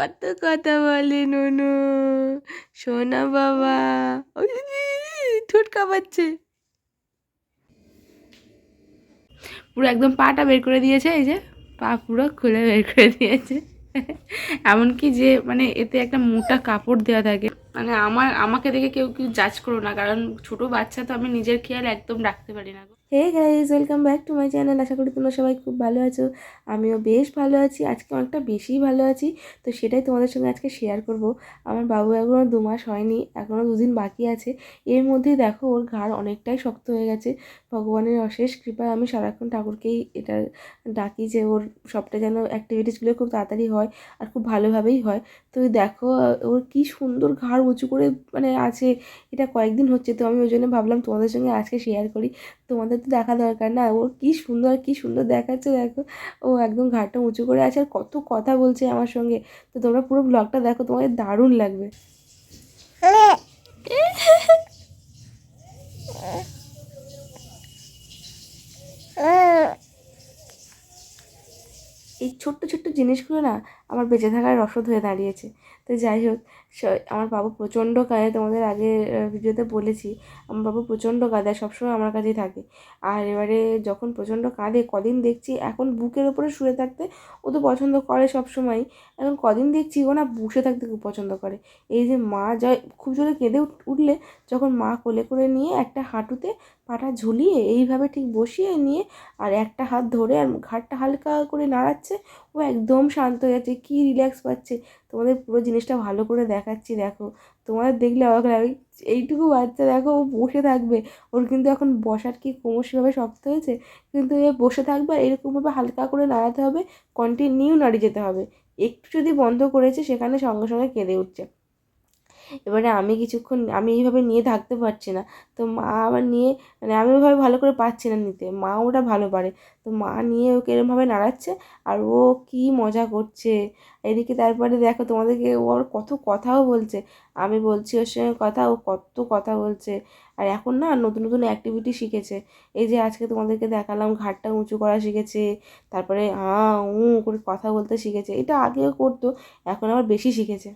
কত কথা বলে নুনু, সোনা বাবা। ওই ঠোঁট কাঁপাচ্ছে। পুরো একদম পাটা বের করে দিয়েছে, এই যে পা পুরো খুলে বের করে দিয়েছে। এমনকি যে মানে এতে একটা মোটা কাপড় দেওয়া থাকে, মানে আমাকে দেখে কেউ জাজ করো না, কারণ ছোট বাচ্চা তো আমি নিজের খেয়াল একদম রাখতে পারি না। Hey guys, welcome back to my channel. আশা করি তোমরা সবাই খুব ভালো আছো। আমিও বেশ ভালো আছি, আজকে অনেকটা বেশিই ভালো আছি। তো সেটাই তোমাদের সঙ্গে আজকে শেয়ার করব। আমার বাবু এখনও 2 মাস হয়নি, এখনও 2 দিন বাকি আছে। এর মধ্যেই দেখো ওর ঘাড় অনেকটাই শক্ত হয়ে গেছে। ভগবানের অশেষ কৃপায় আমি সারাক্ষণ ঠাকুরকেই এটা ডাকি যে ওর সবটা যেন অ্যাক্টিভিটিসগুলো খুব তাড়াতাড়ি হয় আর খুব ভালোভাবেই হয়। তো দেখো ওর কী সুন্দর ঘাড় উঁচু করে মানে আছে। এটা কয়েকদিন হচ্ছে, তো আমি ওই জন্য ভাবলাম তোমাদের সঙ্গে আজকে শেয়ার করি। তোমাদের তো দেখা দরকার না, ওর কী সুন্দর দেখাচ্ছে দেখো। ও একদম ঘাড়টা উঁচু করে আছে আর কত কথা বলছে আমার সঙ্গে। তো তোমরা পুরো ব্লগটা দেখো, তোমাদের দারুণ লাগবে। এই ছোট্ট ছোট্ট জিনিসগুলো না আমার বেঁচে থাকার রসদ হয়ে দাঁড়িয়েছে। তো যাই হোক, আমার বাবু প্রচণ্ড কাঁদে, তোমাদের আগে ভিডিওতে বলেছি আমার বাবু প্রচণ্ড কাঁদে, সবসময় আমার কাছেই থাকে। আর এবারে যখন প্রচণ্ড কাঁদে, কদিন দেখছি এখন বুকের ওপরে শুয়ে থাকতে ও তো পছন্দ করে সবসময়, এখন কদিন দেখছি ও না বসে থাকতে খুব পছন্দ করে। এই যে মা খুব জোরে কেঁদে উঠলে যখন মা কোলে করে নিয়ে একটা হাঁটুতে পাটা ঝুলিয়ে এইভাবে ঠিক বসিয়ে নিয়ে আর একটা হাত ধরে আর ঘাড়টা হালকা করে নাড়াচ্ছে, ও একদম শান্ত হয়ে যাচ্ছে, কী রিল্যাক্স পাচ্ছে। তোমাদের পুরো জিনিসটা ভালো করে দেখাচ্ছি দেখো, তোমাদের দেখলে অবাক লাগবে। এইটুকু বাচ্চা দেখো ও বসে থাকবে, ওর কিন্তু এখন বসার কি ক্রমশভাবে শক্ত হয়েছে, কিন্তু এ বসে থাকবে আর এরকমভাবে হালকা করে নাড়াতে হবে, কন্টিনিউ নাড়িয়ে যেতে হবে। একটু যদি বন্ধ করেছে সেখানে সঙ্গে সঙ্গে কেঁদে উঠছে। এবারে আমি কিছুক্ষণ আমি এইভাবে নিয়ে থাকতে পারছি না, তো মা আবার নিয়ে মানে আমি ওইভাবে ভালো করে পারছি না নিতে, মা ওটা ভালো পারে। তো মা নিয়ে ওকে এরমভাবে নাড়াচ্ছে আর ও কী মজা করছে। এদিকে তারপরে দেখো তোমাদেরকে ও আবার কত কথাও বলছে, আমি বলছি ওর সঙ্গে কথা, ও কত কথা বলছে। আর এখন না নতুন নতুন অ্যাক্টিভিটি শিখেছে। এই যে আজকে তোমাদেরকে দেখালাম ঘাড়টা উঁচু করা শিখেছে, তারপরে করে কথা বলতে শিখেছে। এটা আগেও করতো, এখন আবার বেশি শিখেছে।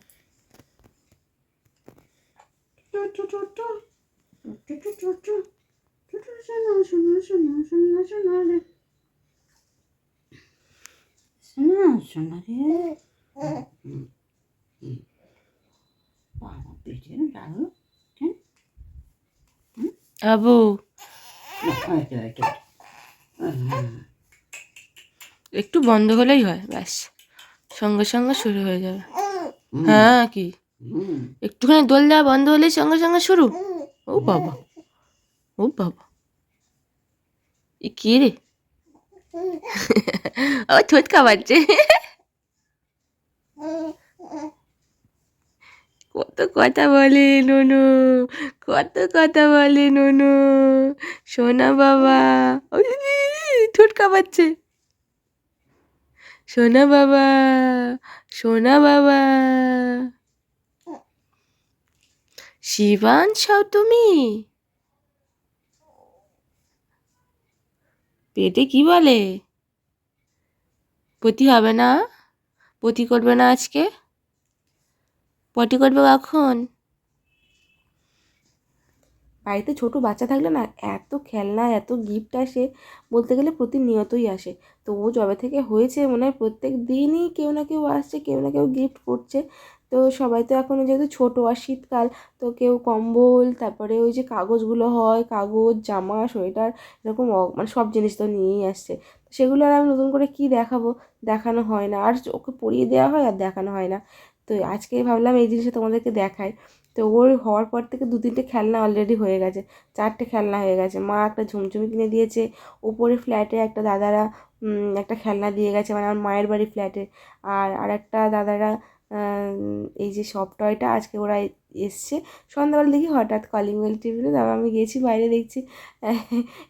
আবু একটু বন্ধ হলেই হয়, ব্যাস সঙ্গে সঙ্গে শুরু হয়ে যাবে। হ্যাঁ কি একটুখানি দোল দেওয়া বন্ধ হলেই সঙ্গে সঙ্গে শুরু। ও বাবা, ও বাবা, এ কি রে? ও ঠোঁট কামাচ্ছে। কত কথা বলে নুনু, কত কথা বলে নুনু, সোনা বাবা। ওই ঠোঁট কামাচ্ছে। সোনা বাবা, সোনা বাবা। শিবাংশাও তুমি? পেটে কি বলে? পটি হবে না? পটি করবে না আজকে? পটি করবে কখন? বাড়িতে ছোট বাচ্চা থাকলে না এত খেলনা এত গিফট আসে, বলতে গেলে প্রতিনিয়তই আসে। তো ও যবে থেকে হয়েছে মনে হয় প্রত্যেক দিনই কেউ না কেউ আসছে, কেউ না কেউ গিফট করছে। তো সবাই তো এখন যেহেতু ছোটো আর শীতকাল, তো কেউ কম্বল, তারপরে ওই যে কাগজগুলো হয়, কাগজ, জামা, সোয়েটার, এরকম মানে সব জিনিস তো নিয়েই আসছে। সেগুলো আর আমি নতুন করে কী দেখাবো, দেখানো হয় না, আর ওকে পরিয়ে দেওয়া হয় আর দেখানো হয় না। তো আজকে ভাবলাম এই জিনিসটা তোমাদেরকে দেখাই। তো ওর হওয়ার পর থেকে 2-3টে খেলনা অলরেডি হয়ে গেছে, 4টে খেলনা হয়ে গেছে। মা একটা ঝুমঝুমি কিনে দিয়েছে, ওপরে ফ্ল্যাটে একটা দাদারা একটা খেলনা দিয়ে গেছে, মানে আমার মায়ের বাড়ি ফ্ল্যাটে। আর আরেকটা দাদারা এই যে সব টয়টা আজকে ওরা এসছে। সন্ধ্যাবেলা দেখি হঠাৎ কলিং বেল টিপলো, তারপর আমি গেছি বাইরে, দেখছি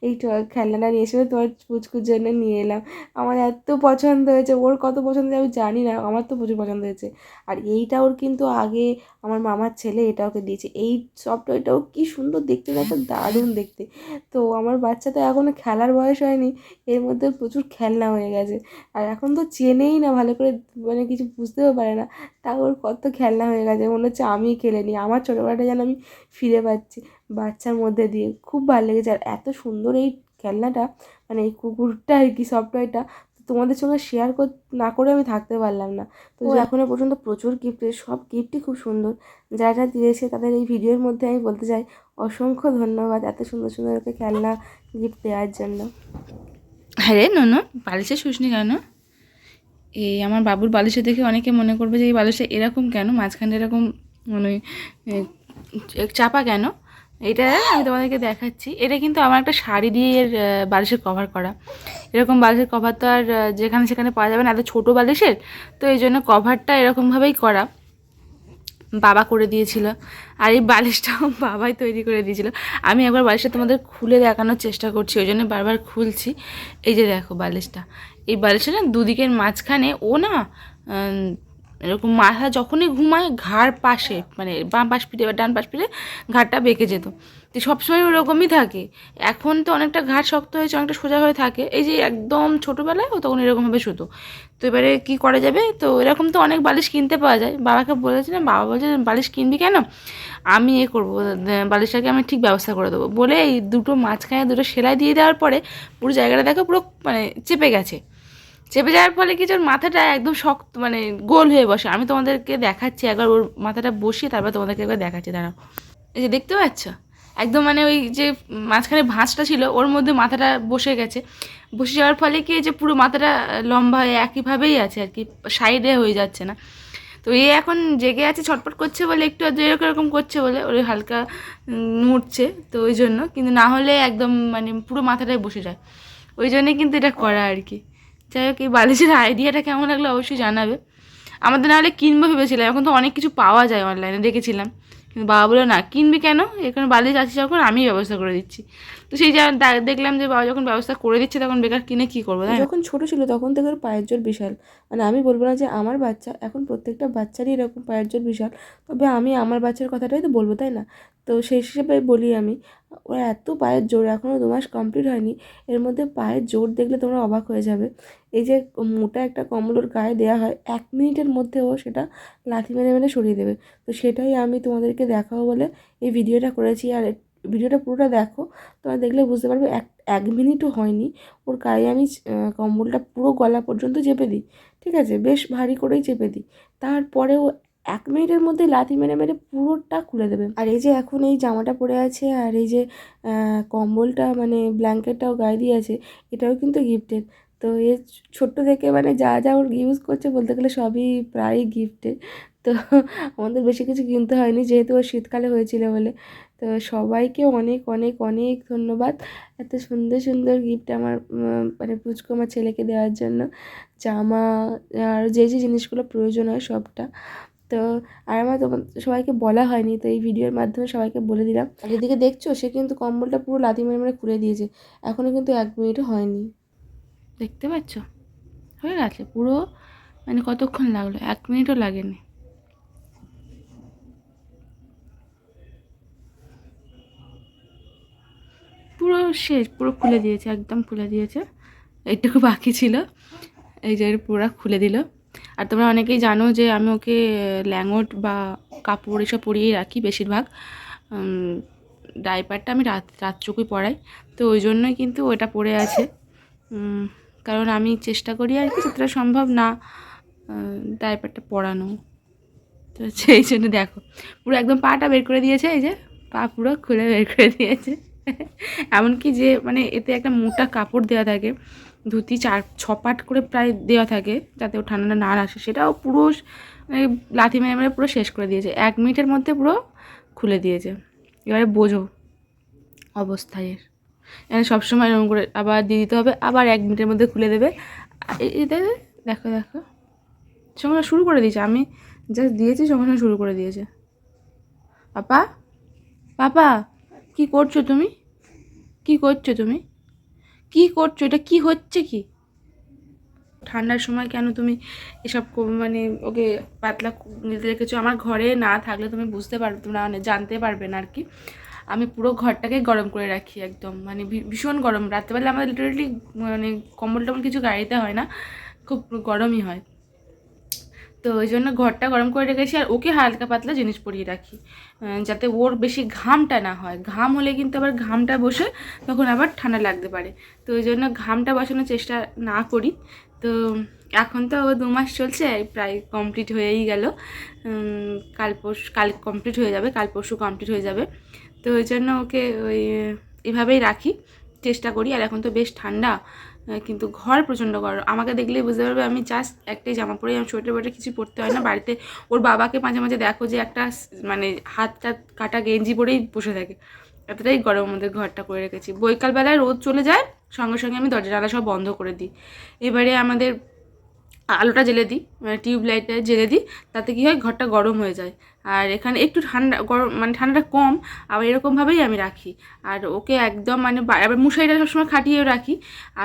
এই খেলনাটা নিয়ে এসে তোমার পুচকুর জন্য নিয়ে এলাম। আমার এত পছন্দ হয়েছে, ওর কত পছন্দ আমি জানি না, আমার তো প্রচুর পছন্দ হয়েছে। আর এইটা ওর কিন্তু আগে আমার মামার ছেলে এটা ওকে দিয়েছে। এই সফট টয়টাও কী সুন্দর দেখতে, দেখো দারুণ দেখতে। তো আমার বাচ্চা তো এখনও খেলার বয়স হয়নি, এর মধ্যে প্রচুর খেলনা হয়ে গেছে। আর এখন তো চেনেই না ভালো করে, মানে কিছু বুঝতেও পারে না, তাও ওর কত খেলনা হয়ে গেছে, মনে হচ্ছে আমিই খেলে নিই। আমার ছোটোবেলাটা যেন আমি ফিরে পাচ্ছি বাচ্চার মধ্যে দিয়ে, খুব ভালো লেগেছে। আর এত সুন্দর এই খেলনাটা, মানে এই কুকুরটা আর কি সফটওয়্যারটা, তোমাদের সঙ্গে শেয়ার না করে আমি থাকতে পারলাম না। তো এখনও পর্যন্ত প্রচুর গিফট, সব গিফটই খুব সুন্দর। যারা যারা দিয়েছে তাদের এই ভিডিওর মধ্যে আমি বলতে চাই অসংখ্য ধন্যবাদ এত সুন্দর সুন্দর ওকে খেলনা গিফট দেওয়ার জন্য। হ্যাঁ রে ননু, বালিশে শুসনি কেন? এই আমার বাবুর বালিশে দেখে অনেকে মনে করবে যে এই বালিশটা এরকম কেন, মাঝখানে এরকম মানে চাপা কেন। এটা আমি তোমাদেরকে দেখাচ্ছি। এটা কিন্তু আমার একটা শাড়ি দিয়ে এর বালিশের কভার করা। এরকম বালিশের কভার তো আর যেখানে সেখানে পাওয়া যাবে না, এত ছোটো বালিশের। তো এই জন্য কভারটা এরকমভাবেই করা, বাবা করে দিয়েছিল। আর এই বালিশটাও বাবাই তৈরি করে দিয়েছিল। আমি একবার বালিশটা তোমাদের খুলে দেখানোর চেষ্টা করছি, ওই জন্য বারবার খুলছি। এই যে দেখো বালিশটা, এই বালিশটা না দুদিকের মাঝখানে ও না এরকম মাথা যখনই ঘুমায় ঘাড় পাশে, মানে বাম পাশ পিঠে বা ডান পাশ পিঠে ঘাড়টা বেঁকে যেত। তো সবসময় ওরকমই থাকে। এখন তো অনেকটা ঘাড় শক্ত হয়েছে, অনেকটা সোজা হয়ে থাকে। এই যে একদম ছোটোবেলায় ও তখন এরকমভাবে শুতো। তো এবারে কী করা যাবে, তো এরকম তো অনেক বালিশ কিনতে পাওয়া যায়। বাবাকে বলেছিলাম, বাবা বলছে বালিশ কিনবি কেন, আমি করবো, বালিশটাকে আমি ঠিক ব্যবস্থা করে দেবো বলে এই দুটো মাঝখানে দুটো সেলাই দিয়ে দেওয়ার পরে পুরো জায়গাটা দেখো পুরো মানে চেপে গেছে। চেপে যাওয়ার ফলে কি, ওর মাথাটা একদম শক্ত মানে গোল হয়ে বসে। আমি তোমাদেরকে দেখাচ্ছি একবার ওর মাথাটা বসিয়ে, তারপর তোমাদেরকে একবার দেখাচ্ছি, দাঁড়াও। এই যে দেখতে পাচ্ছ, একদম মানে ওই যে মাঝখানে ভাঁজটা ছিল ওর মধ্যে মাথাটা বসে গেছে। বসে যাওয়ার ফলে কি, যে পুরো মাথাটা লম্বা হয়ে একইভাবেই আছে আর কি, সাইডে হয়ে যাচ্ছে না। তো এ এখন জেগে আছে, ছটপট করছে বলে, একটু এরকম এরকম করছে বলে ওর হালকা নড়ছে, তো ওই জন্য। কিন্তু না হলে একদম মানে পুরো মাথাটাই বসে যায়, ওই জন্যে কিন্তু এটা করা আর কি। যাই হোক, এই বালিশের আইডিয়াটা কেমন লাগলো অবশ্যই জানাবে। আমাদের নাহলে কিনবো ভেবেছিলাম, এখন তো অনেক কিছু পাওয়া যায় অনলাইনে, দেখেছিলাম। কিন্তু বাবা বললো না, কিনবি কেন, এখানে বালিশ আছে যখন আমি ব্যবস্থা করে দিচ্ছি। তো সেই যা দেখলাম যে বাবা যখন ব্যবস্থা করে দিচ্ছে, তখন বেকার কিনে কী করবো, তাই না? যখন ছোট ছিল তখন থেকে ওর পায়ের জোর বিশাল, মানে আমি বলবো না যে আমার বাচ্চা, এখন প্রত্যেকটা বাচ্চারই এরকম পায়ের জোর বিশাল, তবে আমি আমার বাচ্চার কথাটাই তো বলবো, তাই না? তো সেই হিসেবে বলি আমি, ওর এত পায়ের জোর, এখনও 2 মাস কমপ্লিট হয়নি, এর মধ্যে পায়ের জোর দেখলে তোমরা অবাক হয়ে যাবে। এই যে মোটা একটা কম্বল ওর গায়ে দেওয়া হয়, 1 মিনিটের মধ্যে ও সেটা লাথি মেরে মেরে সরিয়ে দেবে। তো সেটাই আমি তোমাদেরকে দেখাবো বলে এই ভিডিওটা করেছি। আর ভিডিওটা পুরোটা দেখো, তোমরা দেখলে বুঝতে পারবে 1 মিনিটও হয়নি ওর গায়ে আমি কম্বলটা পুরো গলা পর্যন্ত চেপে দিই, ঠিক আছে, বেশ ভারী করেই চেপে দিই। তারপরেও 1 মিনিটের মধ্যে লাথি মেরে মেরে পুরোটা খুলে দেবে। আর এই যে এখন এই জামাটা পরে আছে, আর এই যে কম্বলটা মানে ব্ল্যাঙ্কেটটাও গায়ে দিয়ে আছে, এটাও কিন্তু গিফটেড। তো এ ছোট্ট থেকে মানে যা যা ওর ইউজ করছে বলতে গেলে সবই প্রায় গিফটেড। তো আমাদের বেশি কিছু কিনতে হয়নি, যেহেতু ও শীতকালে হয়েছিল বলে। তো সবাইকে অনেক অনেক অনেক ধন্যবাদ এত সুন্দর সুন্দর গিফট আমার মানে পুচকু আমার ছেলেকে দেওয়ার জন্য, জামা আর যে যে জিনিসগুলো প্রয়োজন হয় সবটা। তো আর আমার সবাইকে বলা হয়নি, তো এই ভিডিওর মাধ্যমে সবাইকে বলে দিলাম। আর যেদিকে দেখছো সে কিন্তু কম্বলটা পুরো লাথি মেরে মেরে খুলে দিয়েছে, এখনও কিন্তু 1 মিনিটও হয়নি। দেখতে পাচ্ছ, হয়ে গেছে পুরো, মানে কতক্ষণ লাগলো, 1 মিনিটও লাগেনি। পুরো শেষ, পুরো খুলে দিয়েছে, একদম খুলে দিয়েছে। এইটুকু বাকি ছিল, এই যে পুরো খুলে দিল। আর তোমরা অনেকেই জানো যে আমি ওকে ল্যাঙ্গট বা কাপড় এসব পরিয়েই রাখি বেশিরভাগ। ডাইপারটা আমি রাতটুকুই পরাই, তো ওই জন্যই কিন্তু ওটা পরে আছে। কারণ আমি চেষ্টা করি আর কি যতটা সম্ভব না ডাইপারটা পরানো। তো সেই জন্য দেখো পুরো একদম পাটা বের করে দিয়েছে, এই যে পা পুরো খুলে বের করে দিয়েছে। এমনকি যে মানে এতে একটা মোটা কাপড় দেওয়া থাকে, ধুতি 4-6 পাট করে প্রায় দেওয়া থাকে, যাতে ও ঠান্ডাটা না আসে, সেটাও পুরো মানে লাথি মেরে মেরে পুরো শেষ করে দিয়েছে, 1 মিনিটের মধ্যে পুরো খুলে দিয়েছে। এবারে বোঝো অবস্থায় এর, এখানে সবসময় এরকম করে আবার দিয়ে দিতে হবে, আবার 1 মিনিটের মধ্যে খুলে দেবে। এতে দেখো দেখো সঙ্গে শুরু করে দিয়েছে, আমি জাস্ট দিয়েছি সঙ্গে সঙ্গে শুরু করে দিয়েছে। পাপা, পাপা, কি করছো তুমি? কি করছো তুমি? কি করছো? এটা কি হচ্ছে কি? ঠান্ডার সময় কেন তুমি এসব মানে ওকে পাতলা নিতে রেখেছো? আমার ঘরে না থাকলে তুমি বুঝতে পারবে না, মানে জানতে পারবে না আর কি। আমি পুরো ঘরটাকে গরম করে রাখি একদম, মানে ভীষণ গরম। রাত্রেবেলা আমাদের লিটারেলি মানে কম্বল টম্বল কিছু গাড়িতে হয় না, খুব গরমই হয়। তো ওই জন্য ঘরটা গরম করে রেখেছি, আর ওকে হালকা পাতলা জিনিস পরিয়ে রাখি, যাতে ওর বেশি ঘামটা না হয়। ঘাম হলে কিন্তু আবার ঘামটা বসে তখন আবার ঠান্ডা লাগতে পারে। তো ওই জন্য ঘামটা বসানোর চেষ্টা না করি। তো এখন তো ও 2 মাস চলছে, প্রায় কমপ্লিট হয়েই গেল। কাল কমপ্লিট হয়ে যাবে, কাল পরশু কমপ্লিট হয়ে যাবে। তো ওই জন্য ওকে ওই এভাবেই রাখি, চেষ্টা করি। আর এখন তো বেশ ঠান্ডা, কিন্তু ঘর প্রচণ্ড গরম। আমাকে দেখলেই বুঝতে পারবে আমি জাস্ট একটাই জামা পরে, আমি সোয়েটার বোয়েটার কিছু পরতে হয় না। বাড়িতে ওর বাবাকে মাঝে মাঝে দেখো যে একটা মানে হাতটা কাটা গেঞ্জি পরেই বসে থাকে, এতটাই গরম আমাদের ঘরটা করে রেখেছি। বৈকালবেলায় রোদ চলে যায়, সঙ্গে সঙ্গে আমি দরজা জানলা সব বন্ধ করে দিই। এবারে আমাদের আলোটা জ্বেলে দিই, মানে টিউব লাইটটা জ্বেলে দিই, তাতে কী হয় ঘরটা গরম হয়ে যায়। আর এখানে একটু ঠান্ডা গরম, মানে ঠান্ডাটা কম, আবার এরকমভাবেই আমি রাখি। আর ওকে একদম মানে আবার মশারিটা সবসময় খাটিয়েও রাখি।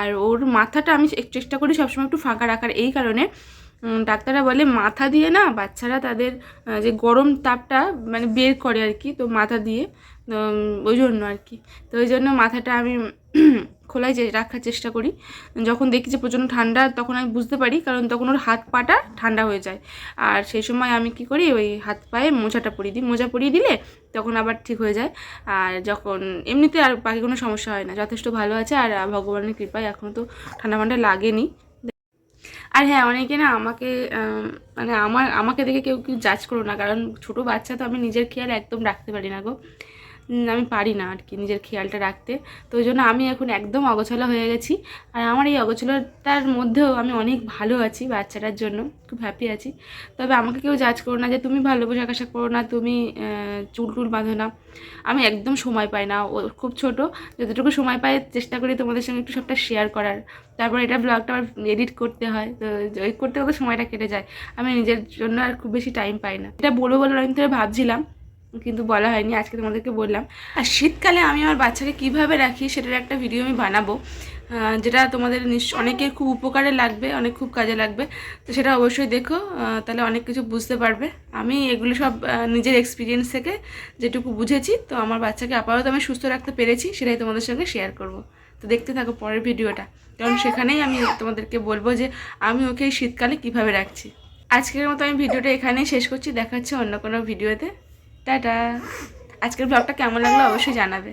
আর ওর মাথাটা আমি চেষ্টা করি সবসময় একটু ফাঁকা রাখার, এই কারণে ডাক্তাররা বলে মাথা দিয়ে না বাচ্চারা তাদের যে গরম তাপটা মানে বের করে আর কি, তো মাথা দিয়ে, ওই জন্য আর কি। তো ওই জন্য মাথাটা আমি খোলাই রাখার চেষ্টা করি। যখন দেখি যে প্রচণ্ড ঠান্ডা তখন আমি বুঝতে পারি, কারণ তখন ওর হাত পাটা ঠান্ডা হয়ে যায়। আর সেই সময় আমি কি করি, ওই হাত পায়ে মোজাটা পরিয়ে দিই। মোজা পরিয়ে দিলে তখন আবার ঠিক হয়ে যায়। আর যখন এমনিতে আর বাকি কোনো সমস্যা হয় না, যথেষ্ট ভালো আছে। আর ভগবানের কৃপায় এখনও তো ঠান্ডা ফান্ডা লাগেনি। আর হ্যাঁ, অনেকে না আমাকে মানে আমাকে দেখে কেউ জাজ করো না, কারণ ছোটো বাচ্চা তো আমি নিজের খেয়াল একদম রাখতে পারি না গো। আমি পারি না আর কি নিজের খেয়ালটা রাখতে। তো ওই জন্য আমি এখন একদম অগোছালো হয়ে গেছি। আর আমার এই অগোছালোটার মধ্যেও আমি অনেক ভালো আছি, বাচ্চাটার জন্য খুব হ্যাপি আছি। তবে আমাকে কেউ জাজ করো না যে তুমি ভালো পোশাক আশাক করো না, তুমি চুল টুল বাঁধো না। আমি একদম সময় পাই না, ও খুব ছোট, যতটুকু সময় পাই চেষ্টা করি তোমাদের সঙ্গে একটু সবটা শেয়ার করার। তারপর এটা ব্লগটা আবার এডিট করতে হয়, তো ওই করতে করতে সময়টা কেটে যায়। আমি নিজের জন্য আর খুব বেশি টাইম পাই না। এটা বলবো বলে অনেক ধরে ভাবছিলাম, কিন্তু বলা হয়নি, আজকে তোমাদেরকে বললাম। আর শীতকালে আমি আমার বাচ্চাকে কীভাবে রাখি সেটার একটা ভিডিও আমি বানাবো, যেটা তোমাদের অনেকের খুব উপকারে লাগবে, অনেক খুব কাজে লাগবে। তো সেটা অবশ্যই দেখো, তাহলে অনেক কিছু বুঝতে পারবে। আমি এগুলো সব নিজের এক্সপিরিয়েন্স থেকে যেটুকু বুঝেছি, তো আমার বাচ্চাকে আপাতত আমি সুস্থ রাখতে পেরেছি, সেটাই তোমাদের সঙ্গে শেয়ার করব। তো দেখতে থাকো পরের ভিডিওটা, কারণ সেখানেই আমি তোমাদেরকে বলবো যে আমি ওকে এই শীতকালে কীভাবে রাখছি। আজকের মতো আমি ভিডিওটা এখানেই শেষ করছি, দেখা হচ্ছে অন্য কোনো ভিডিওতে। টাটা। আজকের ব্লগটা কেমন লাগলো অবশ্যই জানাবে।